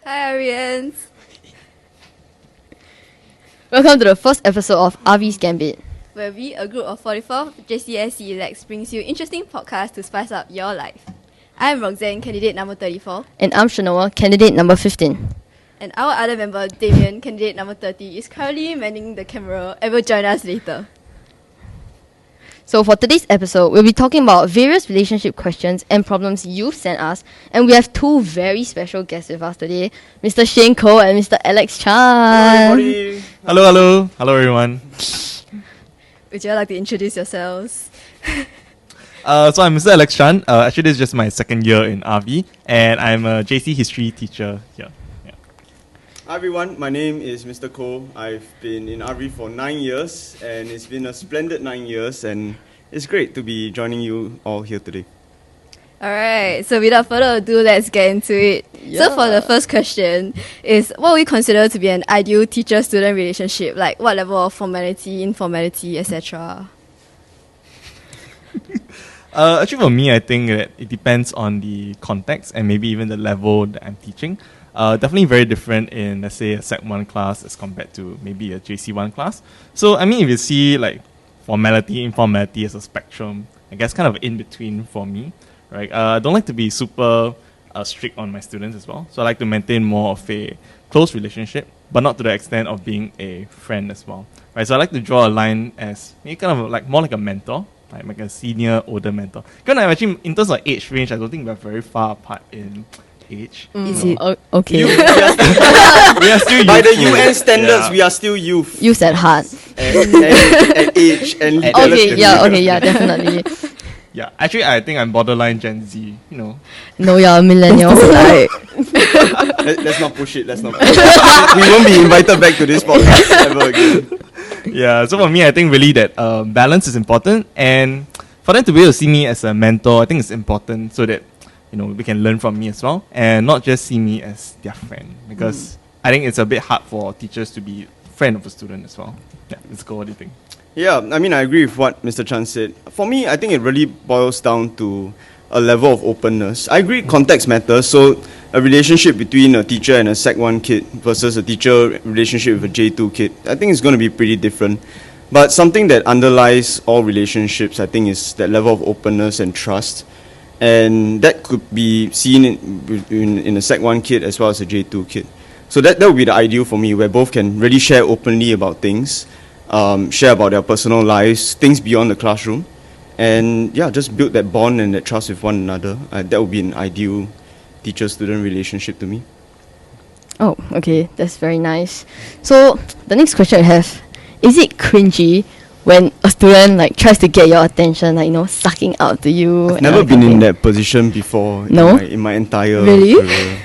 Hi, RVians. Welcome to the first episode of RV's Gambit, where we, a group of 44 JCSC Elects, brings you interesting podcasts to spice up your life. I'm Roxanne, candidate number 34. And I'm Chernoa, candidate number 15. And our other member, Damian, candidate number 30, is currently manning the camera and will join us later. So for today's episode, we'll be talking about various relationship questions and problems you've sent us. And we have two very special guests with us today, Mr. Shane Koh and Mr. Alex Chan. Hello, everyone. Would you like to introduce yourselves? So I'm Mr. Alex Chan. Actually, this is just my second year in RV, and I'm a JC history teacher here. Hi everyone, my name is Mr. Koh. I've been in RV for 9 years, and it's been a splendid 9 years, and it's great to be joining you all here today. Alright, so without further ado, let's get into it. Yeah. So for the first question is, what we consider to be an ideal teacher-student relationship? Like what level of formality, informality, etc.? Actually, for me, I think that it depends on the context and maybe even the level that I'm teaching. Definitely very different in, let's say, a Sec 1 class as compared to maybe a JC 1 class. So, I mean, if you see like formality, informality as a spectrum, I guess kind of in between for me, right? I don't like to be super strict on my students as well. So I like to maintain more of a close relationship, but not to the extent of being a friend as well, right? So I like to draw a line as maybe kind of like more like a mentor, like a senior, older mentor. Because actually, in terms of age range, I don't think we're very far apart in age. Is it? Okay. We are still by the UN standards, we are still youth. Youth at heart. At age and definitely. Yeah, actually, I think I'm borderline Gen Z, you know. No, you're a millennial. Right. Let's not push it. We won't be invited back to this podcast ever again. Yeah, so for me, I think really that balance is important, and for them to be able to see me as a mentor, I think it's important so that, you know, we can learn from me as well, and not just see me as their friend, because I think it's a bit hard for teachers to be friend of a student as well. Yeah, let's go. What do you think? Yeah, I mean, I agree with what Mr. Chan said. For me, I think it really boils down to a level of openness. I agree context matters, so a relationship between a teacher and a Sec 1 kid versus a teacher relationship with a J2 kid, I think it's going to be pretty different. But something that underlies all relationships, I think, is that level of openness and trust. And that could be seen in a Sec 1 kid as well as a J2 kid. So that would be the ideal for me, where both can really share openly about things, share about their personal lives, things beyond the classroom, and yeah, just build that bond and that trust with one another. That would be an ideal teacher-student relationship to me. Oh, okay, that's very nice. So the next question I have, is it cringy when a student like tries to get your attention, like, you know, sucking out to you? I've never been in that position before. No? In my entire really? career.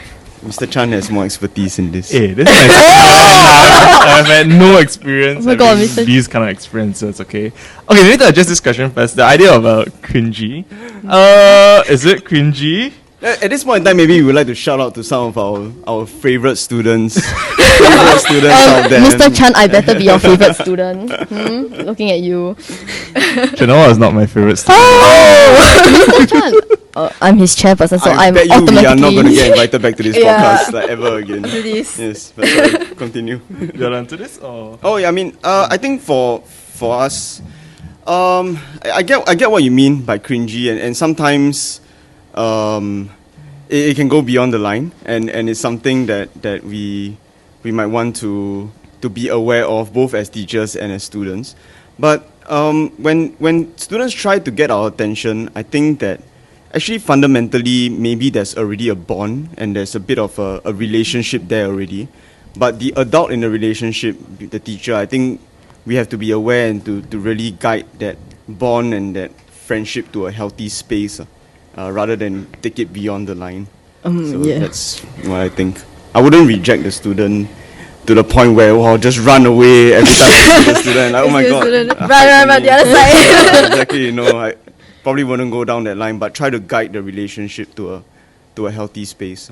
Mr. Chan has more expertise in this. Hey, this is I've had no experience having these kind of experiences, okay? Okay, we need to address this question first. The idea of cringy. Is it cringy? At this point in time, maybe we would like to shout out to some of our favourite students. Out there. Mr. Chan, I better be your favourite student. Looking at you. Chernoa is not my favourite student. Oh! Mr. Chan! I'm his chairperson, so I'm bet automatically... we are not going to get invited back to this podcast like ever again. Please. Yes, but sorry, continue. You're on to this? Or? Oh, yeah, I mean, I think for us, I get what you mean by cringy, and sometimes it can go beyond the line, and it's something that we might want to be aware of, both as teachers and as students. But when students try to get our attention, I think that actually fundamentally maybe there's already a bond and there's a bit of a relationship there already. But the adult in the relationship, the teacher, I think we have to be aware and to really guide that bond and that friendship to a healthy space, rather than take it beyond the line. That's what I think. I wouldn't reject the student to the point where I'll just run away every time I see the student. Like, oh my god, run the other side. Exactly, you know, I probably wouldn't go down that line, but try to guide the relationship to a healthy space.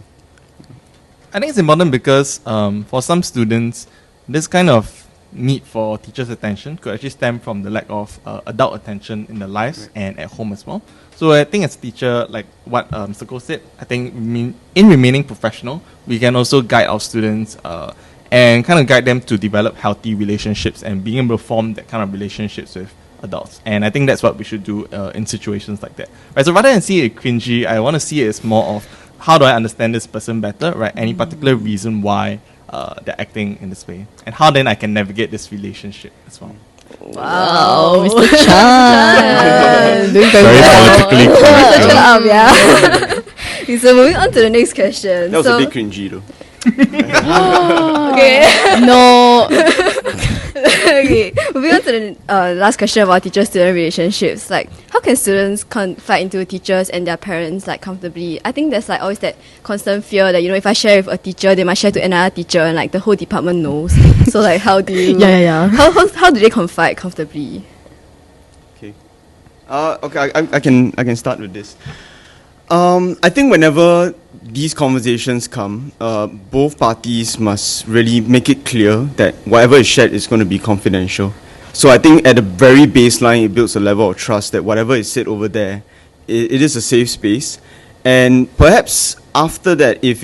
I think it's important because for some students, this kind of need for teachers' attention could actually stem from the lack of adult attention in their lives and at home as well. So I think as a teacher, like what Mr. Koh said, I think in remaining professional, we can also guide our students and kind of guide them to develop healthy relationships and being able to form that kind of relationships with adults. And I think that's what we should do in situations like that. Right. So rather than see it cringy, I want to see it as more of how do I understand this person better, right? Any particular reason why they're acting in this way, and how then I can navigate this relationship as well. Wow, Mr. Chan. Doing Very politically correct. Yeah. So moving on to the next question. That was a bit cringy though. Okay. No. Okay. Moving on to the last question about teacher-student relationships. Like, how can students confide into teachers and their parents like comfortably? I think there's like always that constant fear that, you know, if I share with a teacher, they might share to another teacher, and like the whole department knows. So like, how do you? Yeah. How do they confide comfortably? Okay. Okay. I can start with this. I think whenever these conversations come, both parties must really make it clear that whatever is shared is going to be confidential. So I think at the very baseline, it builds a level of trust that whatever is said over there, it is a safe space. And perhaps after that, if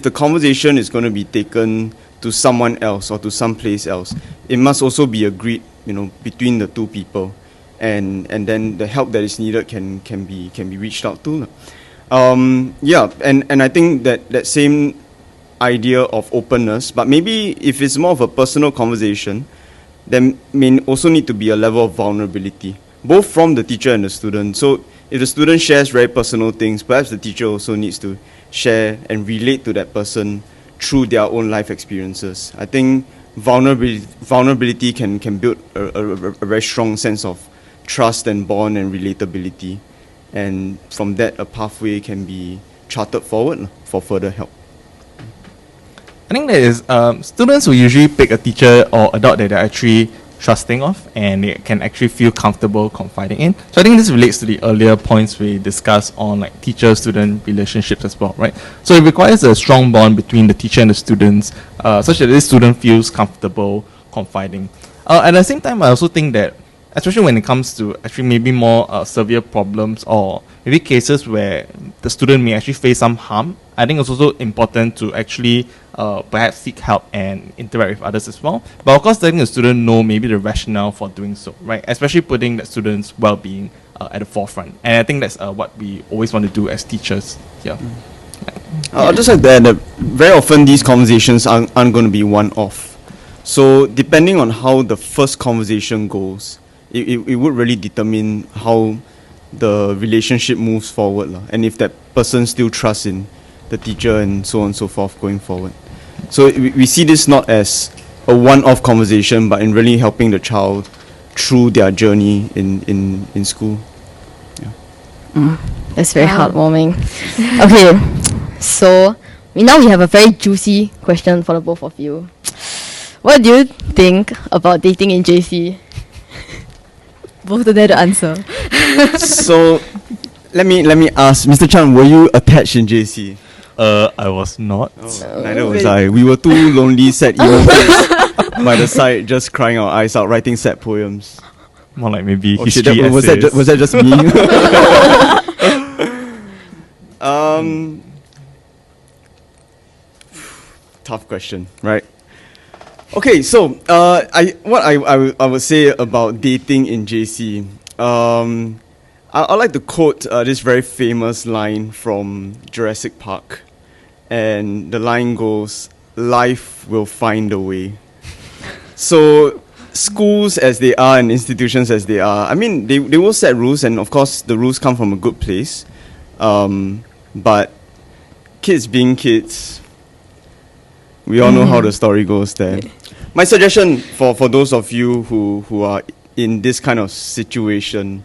the conversation is going to be taken to someone else or to someplace else, it must also be agreed, you know, between the two people, and then the help that is needed can be reached out to. And I think that same idea of openness, but maybe if it's more of a personal conversation, there may also need to be a level of vulnerability, both from the teacher and the student. So if the student shares very personal things, perhaps the teacher also needs to share and relate to that person through their own life experiences. I think vulnerability can build a very strong sense of trust and bond and relatability. And from that, a pathway can be charted forward for further help. I think that is students will usually pick a teacher or adult that they're actually trusting of and they can actually feel comfortable confiding in. So I think this relates to the earlier points we discussed on like teacher-student relationships as well, right? So it requires a strong bond between the teacher and the students such that this student feels comfortable confiding. At the same time, I also think that especially when it comes to actually maybe more severe problems or maybe cases where the student may actually face some harm, I think it's also important to actually perhaps seek help and interact with others as well. But of course, letting the student know maybe the rationale for doing so, right? Especially putting the student's well-being at the forefront. And I think that's what we always want to do as teachers here. I'll just like that very often these conversations aren't going to be one-off. So depending on how the first conversation goes, it would really determine how the relationship moves forward, and if that person still trusts in the teacher and so on and so forth going forward. So we see this not as a one-off conversation, but in really helping the child through their journey in school. That's very heartwarming. Okay, so now we have a very juicy question for the both of you. What do you think about dating in JC? Both of them to answer. So let me ask, Mr. Chan, were you attached in JC? I was not. Neither was I. We were two lonely sad emo kids by the side, just crying our eyes out, writing sad poems. More like maybe Oh, history shit, was that just me? Tough question, right? Okay, so I would say about dating in JC. I'd like to quote this very famous line from Jurassic Park, and the line goes, "Life will find a way." So schools as they are and institutions as they are, I mean, they will set rules, and of course the rules come from a good place. But kids being kids, we all know how the story goes there. My suggestion for those of you who are in this kind of situation,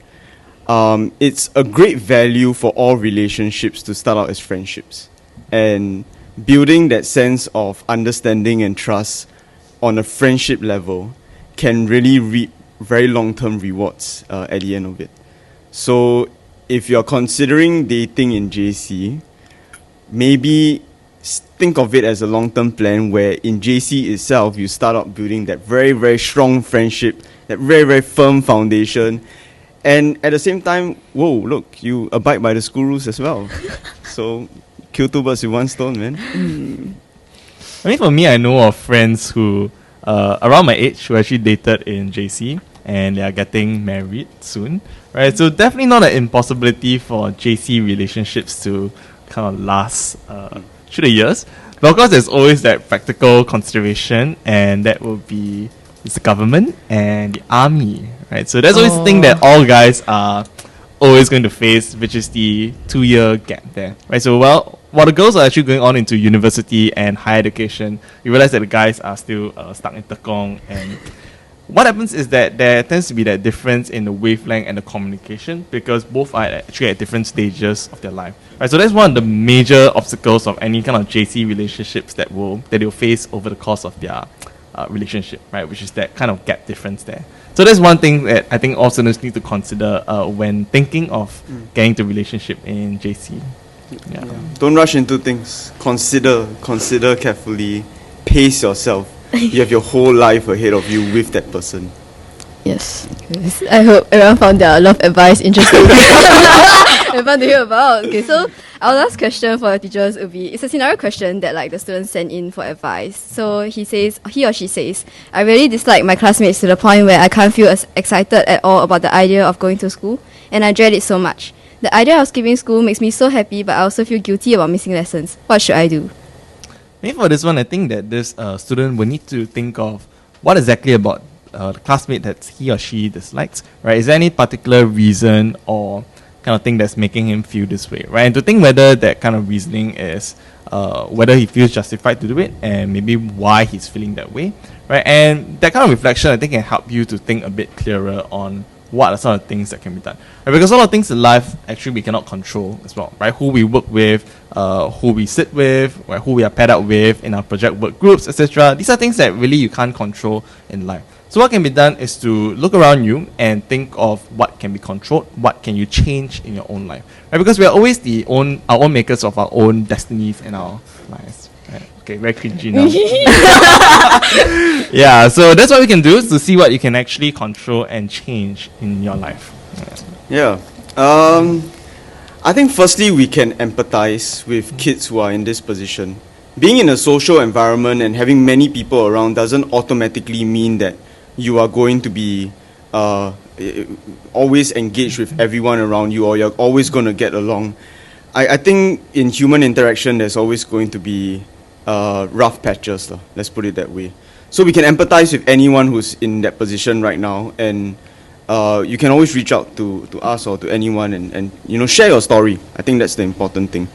it's a great value for all relationships to start out as friendships. And building that sense of understanding and trust on a friendship level can really reap very long-term rewards at the end of it. So if you're considering dating in JC, maybe think of it as a long-term plan where in JC itself, you start out building that very, very strong friendship, that very, very firm foundation. And at the same time, whoa, look, you abide by the school rules as well. So, kill two birds with one stone, man. I mean, for me, I know of friends who, around my age, who actually dated in JC, and they are getting married soon, right? So definitely not an impossibility for JC relationships to kind of last through the years. But of course, there's always that practical consideration, and that will be the government and the army, right? So there's always the thing that all guys are always going to face, which is the 2-year gap there, right? So while the girls are actually going on into university and higher education, you realize that the guys are still stuck in Tekong. And what happens is that there tends to be that difference in the wavelength and the communication, because both are actually at different stages of their life, right? So that's one of the major obstacles of any kind of JC relationships that they'll face over the course of their relationship, right? Which is that kind of gap difference there. So that's one thing that I think all students need to consider when thinking of getting to relationship in JC. Yeah. Don't rush into things. Consider carefully. Pace yourself. You have your whole life ahead of you with that person. Yes. I hope everyone found their love advice interesting and fun to hear about. Okay, so our last question for the teachers would be, it's a scenario question that like the students send in for advice. So he or she says, I really dislike my classmates to the point where I can't feel as excited at all about the idea of going to school, and I dread it so much. The idea of skipping school makes me so happy, but I also feel guilty about missing lessons. What should I do? Maybe for this one, I think that this student will need to think of what exactly about the classmate that he or she dislikes, right? Is there any particular reason or kind of thing that's making him feel this way, right? And to think whether that kind of reasoning is whether he feels justified to do it, and maybe why he's feeling that way, right? And that kind of reflection, I think, can help you to think a bit clearer on what are some of the things that can be done, right? Because a lot of things in life actually we cannot control as well, right? Who we work with, who we sit with, right? Who we are paired up with in our project work groups, etc. These are things that really you can't control in life. So what can be done is to look around you and think of what can be controlled, what can you change in your own life, right? Because we are always our own makers of our own destinies and our lives. Right? Okay, very cringy now. Yeah, so that's what we can do, is to see what you can actually control and change in your life. Yeah. I think firstly we can empathize with kids who are in this position. Being in a social environment and having many people around doesn't automatically mean that you are going to be always engaged with everyone around you, or you're always going to get along. I think in human interaction there's always going to be rough patches, let's put it that way. So we can empathize with anyone who's in that position right now, and you can always reach out to us or to anyone and share your story. I think that's the important thing.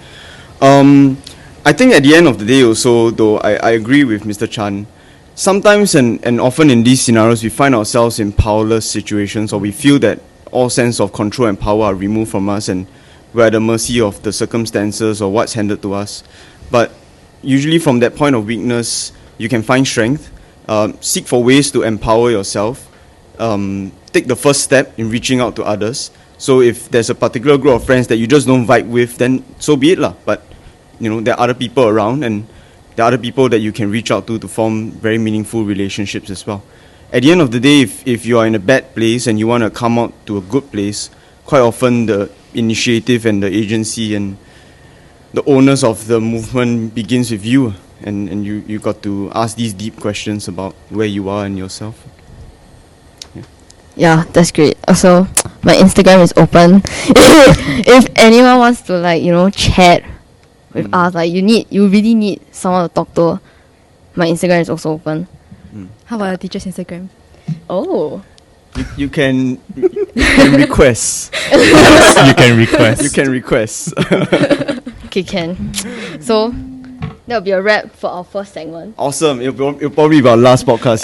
I think at the end of the day also, though, I agree with Mr. Chan. Sometimes and often in these scenarios, we find ourselves in powerless situations, or we feel that all sense of control and power are removed from us, and we're at the mercy of the circumstances or what's handed to us. But usually from that point of weakness, you can find strength. Seek for ways to empower yourself. Take the first step in reaching out to others. So if there's a particular group of friends that you just don't vibe with, then so be it lah. But there are other people around, and there are other people that you can reach out to form very meaningful relationships as well. At the end of the day, if you are in a bad place and you want to come out to a good place, quite often the initiative and the agency and the onus of the movement begins with you, and you got to ask these deep questions about where you are and yourself. Yeah, that's great. Also, my Instagram is open. If anyone wants to chat with us, you really need someone to talk to, my Instagram is also open. How about the teacher's Instagram? Oh. You can request. Yes, you can request. You can request. Okay, can. So that'll be a wrap for our first segment. Awesome. It'll probably be our last podcast.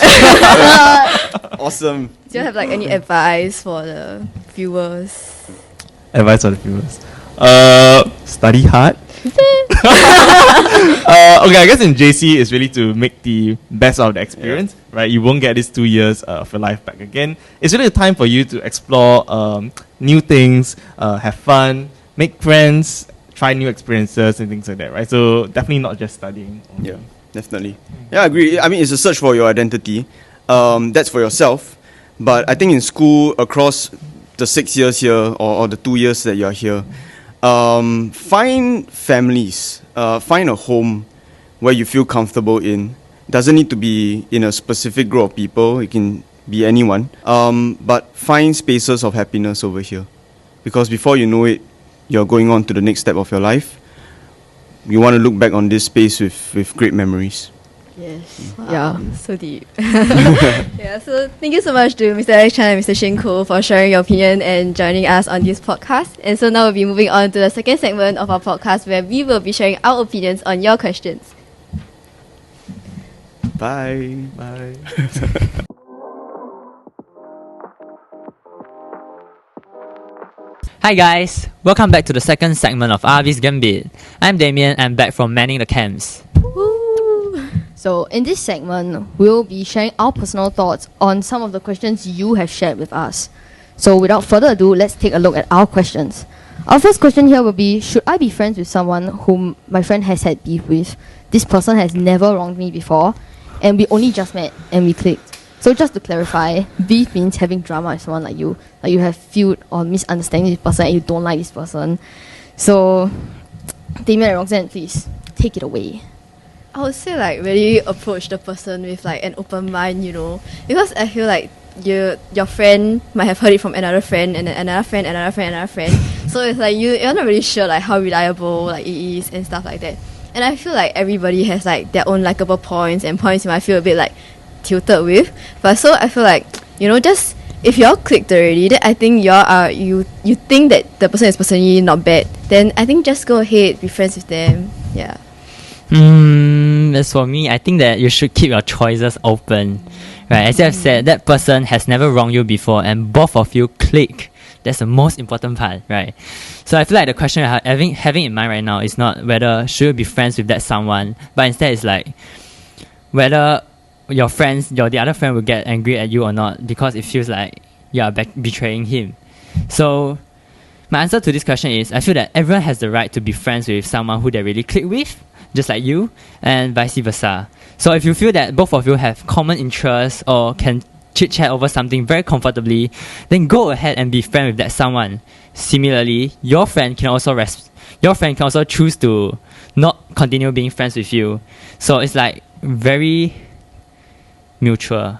Awesome. Do you have any advice for the viewers? Advice for the viewers. Study hard. Okay, I guess in JC it's really to make the best out of the experience, right? You won't get these 2 years of your life back again. It's really a time for you to explore new things, have fun, make friends, try new experiences and things like that, right? So definitely not just studying only. Yeah, definitely. Yeah, I agree. I mean, it's a search for your identity. That's for yourself. But I think in school, across the 6 years here or the 2 years that you're here, find families, find a home where you feel comfortable in. Doesn't need to be in a specific group of people. It can be anyone. But find spaces of happiness over here. Because before you know it, you're going on to the next step of your life. You want to look back on this space with great memories. Yes. Wow. Yeah. So deep. Yeah, so thank you so much to Mr. Alex Chan and Mr. Shin Ko for sharing your opinion and joining us on this podcast. And so now we'll be moving on to the second segment of our podcast where we will be sharing our opinions on your questions. Bye. Bye. Hi guys, welcome back to the second segment of RV's Gambit. I'm Damian and back from manning the camps. Woo! So in this segment, we'll be sharing our personal thoughts on some of the questions you have shared with us. So without further ado, let's take a look at our questions. Our first question here will be, should I be friends with someone whom my friend has had beef with? This person has never wronged me before, and we only just met and we clicked. So just to clarify, beef means having drama with someone like you have feud or misunderstanding this person and you don't like this person. So, Damian and Roxanne, please take it away. I would say like really approach the person with like an open mind, because I feel like your friend might have heard it from another friend and then another friend, another friend, another friend. So it's like you're not really sure like how reliable like it is and stuff like that. And I feel like everybody has like their own likable points and points you might feel a bit like tilted with. But so I feel like, just if y'all clicked already, then I think you think that the person is personally not bad, then I think just go ahead, be friends with them. Yeah. As for me, I think that you should keep your choices open. Right? As I've said, that person has never wronged you before and both of you click. That's the most important part, right? So I feel like the question having in mind right now is not whether should you be friends with that someone, but instead it's like whether the other friend will get angry at you or not because it feels like you are betraying him. So my answer to this question is I feel that everyone has the right to be friends with someone who they really click with, just like you, and vice versa. So if you feel that both of you have common interests or can chit-chat over something very comfortably, then go ahead and be friends with that someone. Similarly, your friend can also choose to not continue being friends with you. So it's like very mutual.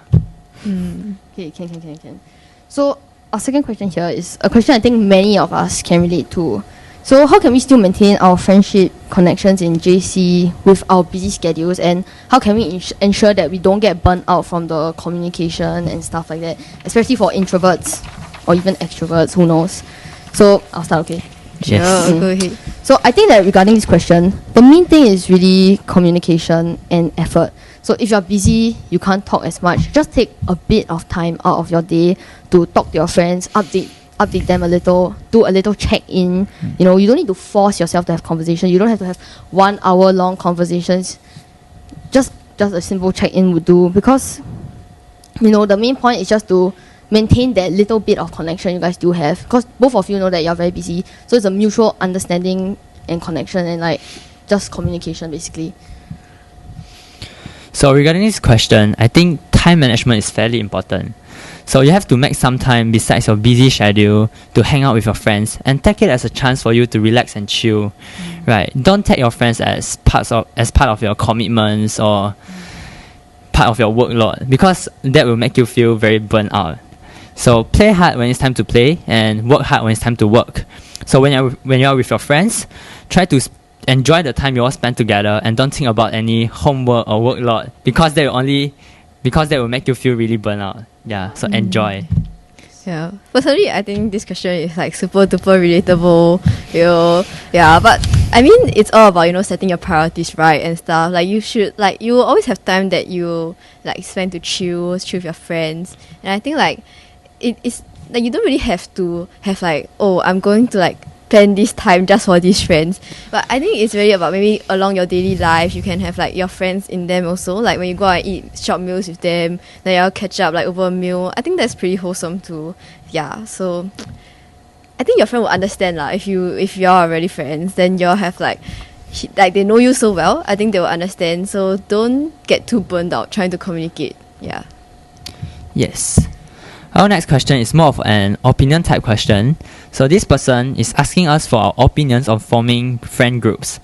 Okay, can. So our second question here is a question I think many of us can relate to. So how can we still maintain our friendship connections in JC with our busy schedules, and how can we ensure that we don't get burnt out from the communication and stuff like that, especially for introverts or even extroverts, who knows? So I'll start, okay? Yes. Go ahead. So I think that regarding this question, the main thing is really communication and effort. So if you're busy, you can't talk as much. Just take a bit of time out of your day to talk to your friends, update them a little, do a little check-in. You don't need to force yourself to have conversation. You don't have to have 1 hour long conversations. Just a simple check-in would do, because the main point is just to maintain that little bit of connection you guys do have, because both of you know that you're very busy. So it's a mutual understanding and connection and like just communication basically. So regarding this question, I think time management is fairly important. So you have to make some time besides your busy schedule to hang out with your friends and take it as a chance for you to relax and chill. Right? Don't take your friends as part of your commitments or part of your workload, because that will make you feel very burnt out. So play hard when it's time to play and work hard when it's time to work. So when you're with your friends, try to enjoy the time you all spend together and don't think about any homework or workload, because that will make you feel really burnt out. Yeah, so enjoy. Yeah. Personally, I think this question is like super duper relatable. Yeah, but I mean, it's all about setting your priorities right and stuff. Like you will always have time that you like spend to chill with your friends. And I think like it's like you don't really have to have like, oh, I'm going to like plan this time just for these friends. But I think it's really about maybe along your daily life you can have like your friends in them also, like when you go out and eat short meals with them, then you'll catch up like over a meal. I think that's pretty wholesome too. Yeah, so I think your friend will understand lah. If y'all are already friends, then y'all have like they know you so well. I think they will understand. So don't get too burned out trying to communicate. Yeah. Yes. Our next question is more of an opinion type question. So this person is asking us for our opinions on forming friend groups,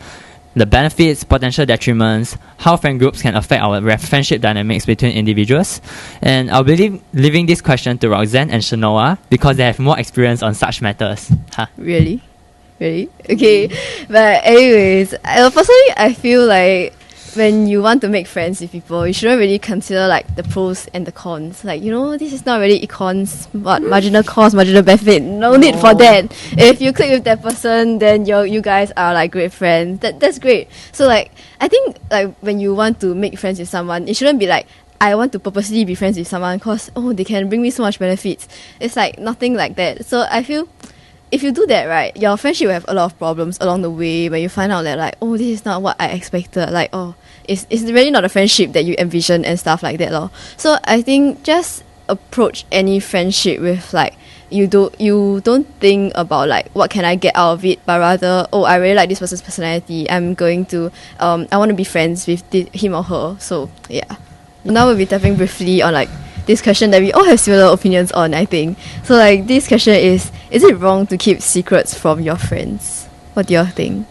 the benefits, potential detriments, how friend groups can affect our friendship dynamics between individuals. And I'll be leaving this question to Roxanne and Chernoa because they have more experience on such matters. Huh. Really? Okay. But anyways, personally, I feel like when you want to make friends with people, you shouldn't really consider like the pros and the cons. Like, this is not really econs, but marginal cost, marginal benefit. No need for that. If you click with that person, then you guys are like great friends. That's great. So like, I think like when you want to make friends with someone, it shouldn't be like, I want to purposely be friends with someone because they can bring me so much benefits. It's like nothing like that. So I feel if you do that, right, your friendship will have a lot of problems along the way when you find out that like, this is not what I expected. Like, it's really not a friendship that you envision and stuff like that. So I think just approach any friendship with like, you don't think about like what can I get out of it, but rather, I really like this person's personality. I'm going to I want to be friends with him or her. So yeah. Now we'll be tapping briefly on like this question that we all have similar opinions on, I think. So like this question is it wrong to keep secrets from your friends? What do you think?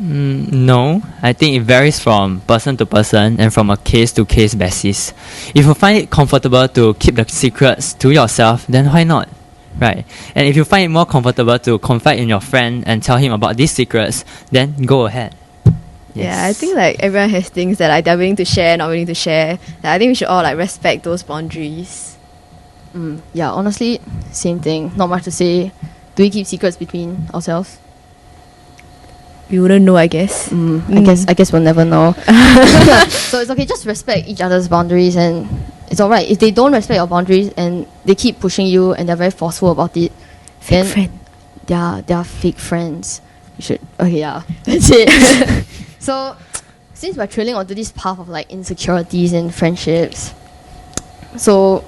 No, I think it varies from person to person and from a case to case basis. If you find it comfortable to keep the secrets to yourself, then why not? Right? And if you find it more comfortable to confide in your friend and tell him about these secrets, then go ahead. Yeah, I think like everyone has things that like they're willing to share, not willing to share. I think we should all like respect those boundaries. Yeah, honestly, same thing. Not much to say. Do we keep secrets between ourselves? We wouldn't know, I guess. I guess we'll never know. So it's okay, just respect each other's boundaries and it's alright. If they don't respect your boundaries and they keep pushing you and they're very forceful about it, fake friend. They're fake friends. You should that's it. So since we're trailing onto this path of like insecurities in friendships, so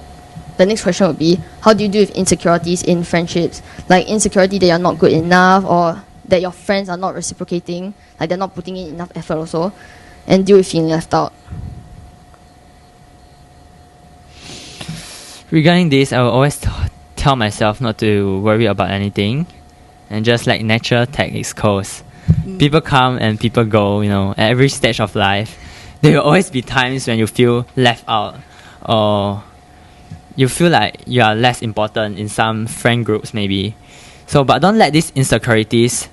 the next question would be, how do you deal with insecurities in friendships? Like insecurity that you're not good enough or that your friends are not reciprocating, like they're not putting in enough effort also, and deal with feeling left out. Regarding this, I will always tell myself not to worry about anything and just let nature take its course. People come and people go, at every stage of life. There will always be times when you feel left out or you feel like you are less important in some friend groups maybe. So, but don't let these insecurities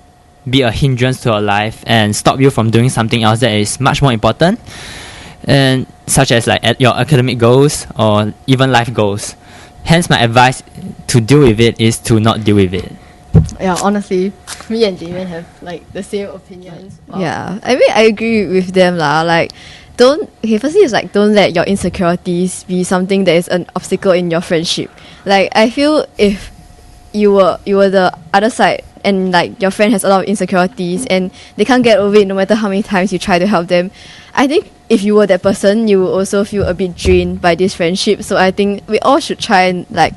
be a hindrance to your life and stop you from doing something else that is much more important, and such as like your academic goals or even life goals. Hence, my advice to deal with it is to not deal with it. Yeah, honestly, me and Damian have like the same opinions. Yeah, I mean I agree with them lah. Like, firstly is like don't let your insecurities be something that is an obstacle in your friendship. Like I feel if you were the other side and like your friend has a lot of insecurities and they can't get over it no matter how many times you try to help them, I think if you were that person, you will also feel a bit drained by this friendship. So I think we all should try and like,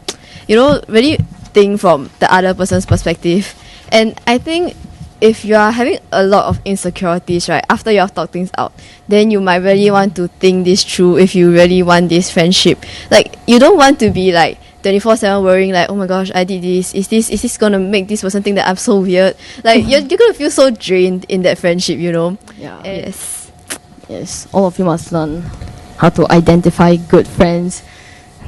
really think from the other person's perspective. And I think if you are having a lot of insecurities, right, after you have talked things out, then you might really want to think this through if you really want this friendship. Like, you don't want to be like 24/7 worrying like, oh my gosh, I did this. Is this gonna make this person think that I'm so weird? Like, you're gonna feel so drained in that friendship, Yeah. Yes. All of you must learn how to identify good friends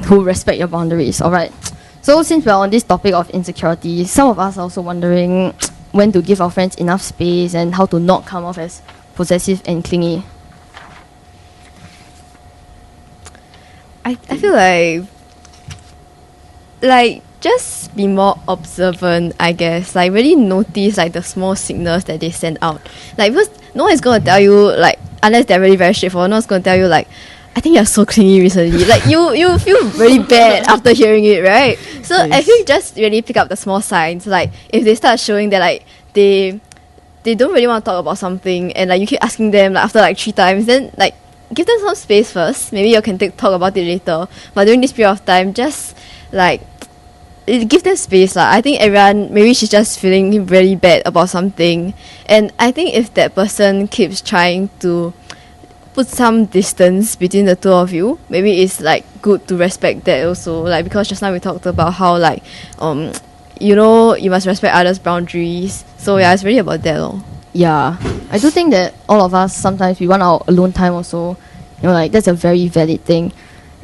who respect your boundaries. Alright. So since we're on this topic of insecurity, some of us are also wondering when to give our friends enough space and how to not come off as possessive and clingy. I feel like just be more observant, I guess. Like really notice like the small signals that they send out. Like because no one is gonna tell you like, unless they're really very straightforward, no one's gonna tell you like, I think you're so clingy recently. Like you feel really bad after hearing it, right? So I feel just really pick up the small signs. Like if they start showing that like they don't really want to talk about something and like you keep asking them like after like 3 times, then like give them some space first. Maybe you can talk about it later. But during this period of time, just like it gives them space lah. I think everyone, maybe she's just feeling really bad about something, and I think if that person keeps trying to put some distance between the two of you, maybe it's like good to respect that also, like because just now we talked about how like you know, you must respect others' boundaries. So yeah, it's really about that lor. Yeah, I do think that all of us sometimes we want our alone time also. You know, like that's a very valid thing.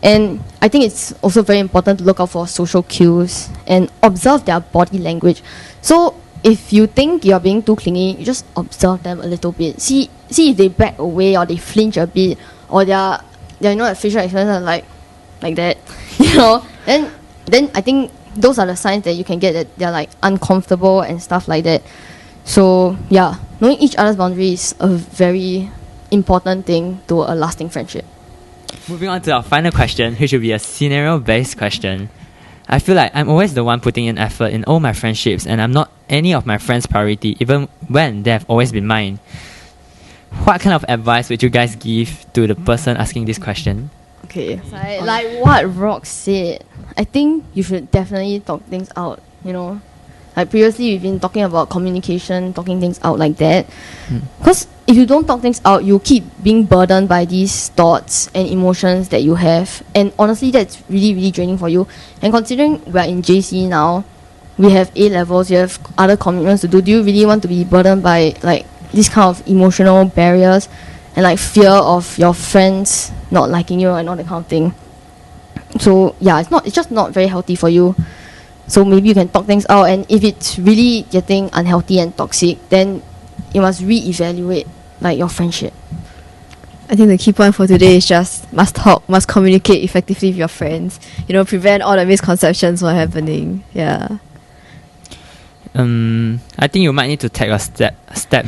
And I think it's also very important to look out for social cues and observe their body language. So if you think you're being too clingy, you just observe them a little bit. See if they back away or they flinch a bit, or their you know, facial expressions are like that. You know, then I think those are the signs that you can get that they're like uncomfortable and stuff like that. So yeah, knowing each other's boundaries is a very important thing to a lasting friendship. Moving on to our final question, which will be a scenario-based question. I feel like I'm always the one putting in effort in all my friendships, and I'm not any of my friends' priority, even when they have always been mine. What kind of advice would you guys give to the person asking this question? Okay, like what Rox said, I think you should definitely talk things out, you know. Like previously we've been talking about communication, talking things out like that. Because if you don't talk things out, you keep being burdened by these thoughts and emotions that you have. And honestly, that's really, really draining for you. And considering we're in JC now, we have A-levels, you have other commitments to do. Do you really want to be burdened by like this kind of emotional barriers and like fear of your friends not liking you and all that kind of thing? So yeah, it's just not very healthy for you. So maybe you can talk things out, and if it's really getting unhealthy and toxic, then you must re-evaluate like your friendship. I think the key point for today is just must talk, must communicate effectively with your friends. You know, prevent all the misconceptions from happening. Yeah. I think you might need to take a step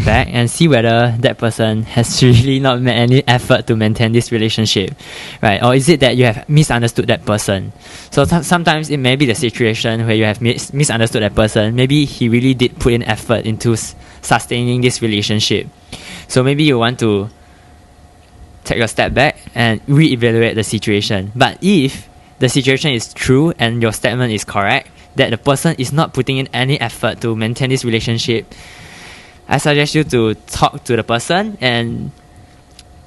back and see whether that person has really not made any effort to maintain this relationship, right? Or is it that you have misunderstood that person? So sometimes it may be the situation where you have misunderstood that person. Maybe he really did put in effort into sustaining this relationship. So maybe you want to take a step back and re-evaluate the situation. But if the situation is true and your statement is correct, that the person is not putting in any effort to maintain this relationship, I suggest you to talk to the person and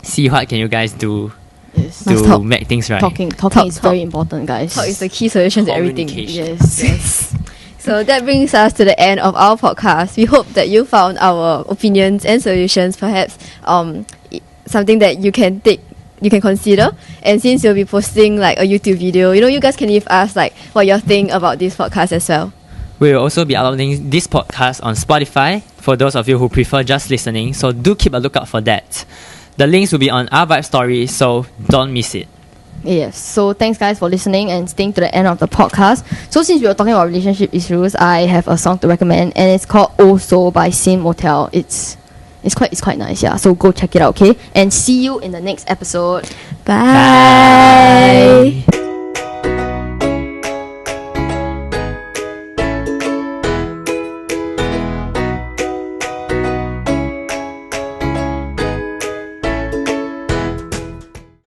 see what can you guys do to make things right. Talking is very important, guys. Talk is the key solution to everything. Yes. So that brings us to the end of our podcast. We hope that you found our opinions and solutions perhaps something that you can consider. And since you'll be posting like a YouTube video, you know, you guys can leave us like what you think about this podcast as well. We will also be uploading this podcast on Spotify for those of you who prefer just listening, so do keep a lookout for that. The links will be on our Vibe story, so don't miss it. Yes, so thanks guys for listening and staying to the end of the podcast. So since we were talking about relationship issues, I have a song to recommend, and it's called Also by Sim Motel. It's quite nice, yeah. So go check it out, okay? And see you in the next episode. Bye.